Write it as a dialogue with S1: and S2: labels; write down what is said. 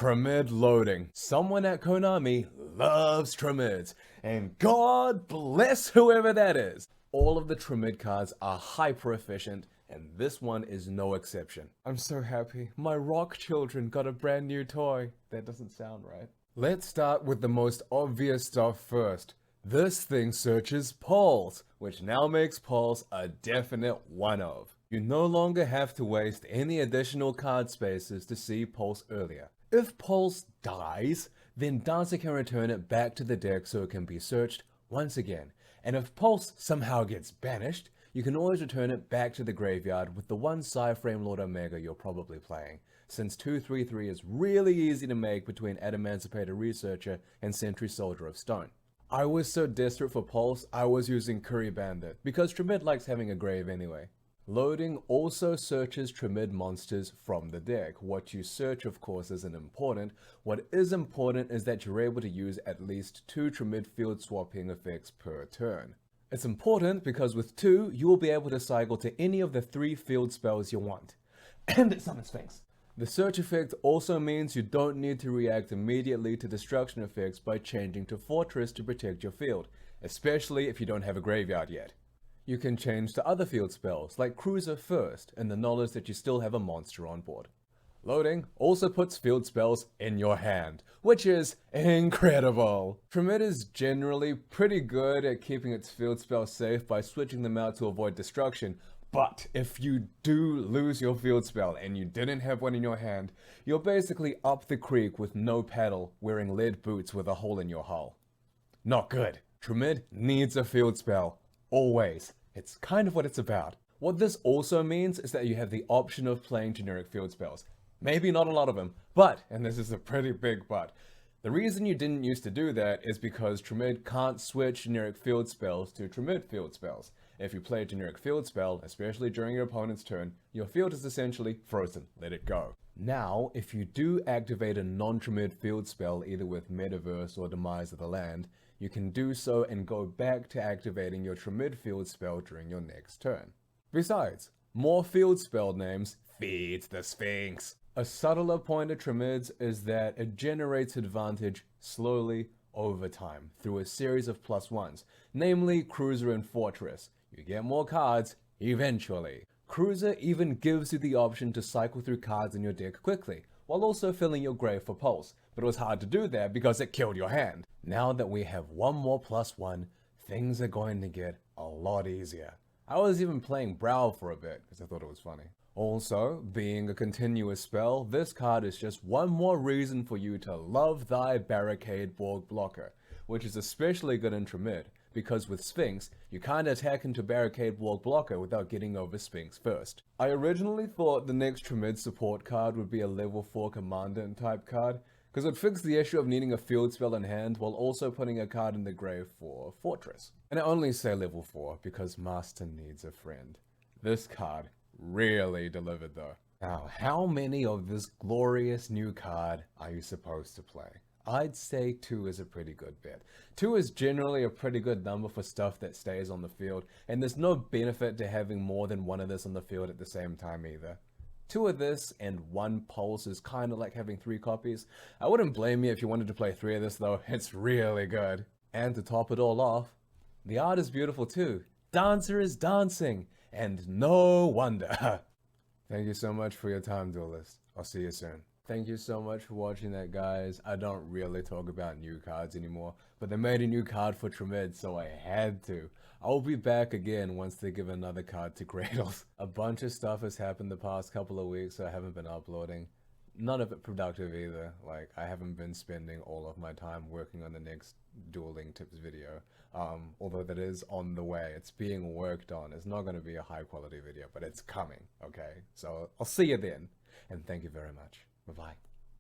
S1: Triamid loading. Someone at Konami loves Triamids, and God bless whoever that is. All of the Triamid cards are hyper efficient, and this one is no exception. I'm so happy. My rock children got a brand new toy. That doesn't sound right. Let's start with the most obvious stuff first. This thing searches polls, which now makes polls a definite one of. You no longer have to waste any additional card spaces to see Pulse earlier. If Pulse dies, then Dancer can return it back to the deck so it can be searched once again. And if Pulse somehow gets banished, you can always return it back to the graveyard with the one Psyframe Lord Omega you're probably playing, since 2/3/3 is really easy to make between Emancipator Researcher and Sentry Soldier of Stone. I was so desperate for Pulse, I was using Curry Bandit, because Triamid likes having a grave anyway. Loading also searches Triamid monsters from the deck. What you search, of course, isn't important. What is important is that you're able to use at least 2 Triamid field swapping effects per turn. It's important because with 2, you will be able to cycle to any of the 3 field spells you want. And it summons Sphinx. The search effect also means you don't need to react immediately to destruction effects by changing to Fortress to protect your field, especially if you don't have a graveyard yet. You can change to other field spells, like Cruiser first, in the knowledge that you still have a monster on board. Loading also puts field spells in your hand, which is incredible! Triamid is generally pretty good at keeping its field spells safe by switching them out to avoid destruction, but if you do lose your field spell and you didn't have one in your hand, you're basically up the creek with no paddle, wearing lead boots with a hole in your hull. Not good. Triamid needs a field spell. Always. It's kind of what it's about. What this also means is that you have the option of playing generic field spells. Maybe not a lot of them, but, and this is a pretty big but, the reason you didn't used to do that is because Triamid can't switch generic field spells to Triamid field spells. If you play a generic field spell, especially during your opponent's turn, your field is essentially frozen. Let it go. Now, if you do activate a non-Triamid field spell either with Metaverse or Demise of the Land, you can do so and go back to activating your Triamid field spell during your next turn. Besides, more field spell names feeds the Sphinx. A subtler point of Triamids is that it generates advantage slowly over time through a series of +1s, namely Cruiser and Fortress. You get more cards eventually. Cruiser even gives you the option to cycle through cards in your deck quickly, while also filling your grave for Pulse, but it was hard to do that because it killed your hand. Now that we have one more +1, things are going to get a lot easier. I was even playing Brow for a bit because I thought it was funny. Also, being a continuous spell, this card is just one more reason for you to love thy Barricade Borg blocker, which is especially good in Triamid, because with Sphinx, you can't attack into Barricade Borg blocker without getting over Sphinx first. I originally thought the next Triamid support card would be a level 4 Commandant type card, because it would fix the issue of needing a field spell in hand while also putting a card in the grave for Fortress. And I only say level 4 because Master needs a friend. This card really delivered though. Now, how many of this glorious new card are you supposed to play? I'd say 2 is a pretty good bet. 2 is generally a pretty good number for stuff that stays on the field, and there's no benefit to having more than one of this on the field at the same time either. 2 of this and 1 Pulse is kind of like having 3 copies. I wouldn't blame you if you wanted to play 3 of this though, it's really good. And to top it all off, the art is beautiful too. Dancer is dancing, and no wonder. Thank you so much for your time, Duelist. I'll see you soon. Thank you so much for watching that, guys. I don't really talk about new cards anymore, but they made a new card for Triamid, so I had to. I'll be back again once they give another card to Cradles. A bunch of stuff has happened the past couple of weeks, so I haven't been uploading. None of it productive either. Like, I haven't been spending all of my time working on the next dueling tips video. Although that is on the way. It's being worked on. It's not going to be a high quality video, but it's coming, okay? So I'll see you then. And thank you very much. Bye-bye.